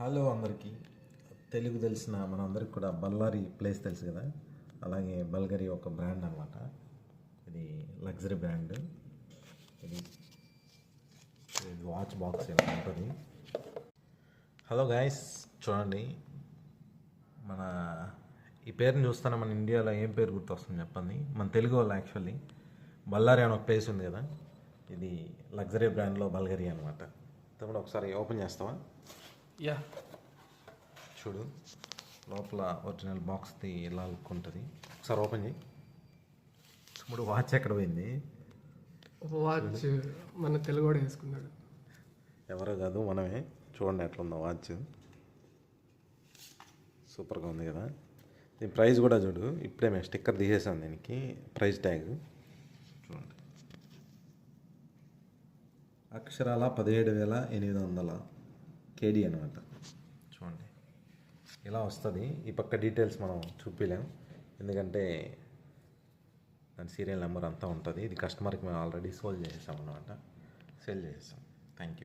Hello అందరికీ. తెలుగు తెలిసిన మనందరికి కూడా బళ్ళారి ప్లేస్ తెలుసు కదా, అలాగే బల్గరి ఒక బ్రాండ్ అనమాట. ఇది లగ్జరీ బ్రాండ్. ఇది వాచ్ బాక్స్ ఇలా ఉంటుంది. హలో గాయస్, చూడండి, మన ఈ పేరుని చూస్తానే మన ఇండియాలో ఏం పేరు గుర్తొస్తుంది చెప్పండి. మన తెలుగు వాళ్ళు యాక్చువల్లీ బళ్ళారి అని ఒక ప్లేస్ ఉంది కదా, ఇది లగ్జరీ బ్రాండ్లో బల్గరి అనమాట. తమ్ముడు ఒకసారి ఓపెన్ చేస్తావా? యా, చూడు, లోపల ఒరిజినల్ బాక్స్ది ఇలా లుక్ ఉంటుంది. ఒకసారి ఓపెన్ చేయి. తమ్ముడు వాచ్ ఎక్కడ పోయింది? వాచ్ మన తెలుగు వాడు వేసుకున్నాడు. ఎవరో కాదు, మనమే. చూడండి ఎట్లుందో వాచ్, సూపర్గా ఉంది కదా. దీని ప్రైస్ కూడా చూడు, ఇప్పుడే మేము స్టిక్కర్ తీసేసాం దీనికి, ప్రైస్ ట్యాగ్ చూడండి. అక్షరాల 17,800 కేడీ అనమాట. చూడండి ఇలా వస్తుంది. ఈ పక్క డీటెయిల్స్ మనం చూపించలేం, ఎందుకంటే దాని సీరియల్ నెంబర్ అంతా ఉంటుంది. ఇది కస్టమర్కి మేము ఆల్రెడీ సేల్ చేసాం అనమాట. Thank you.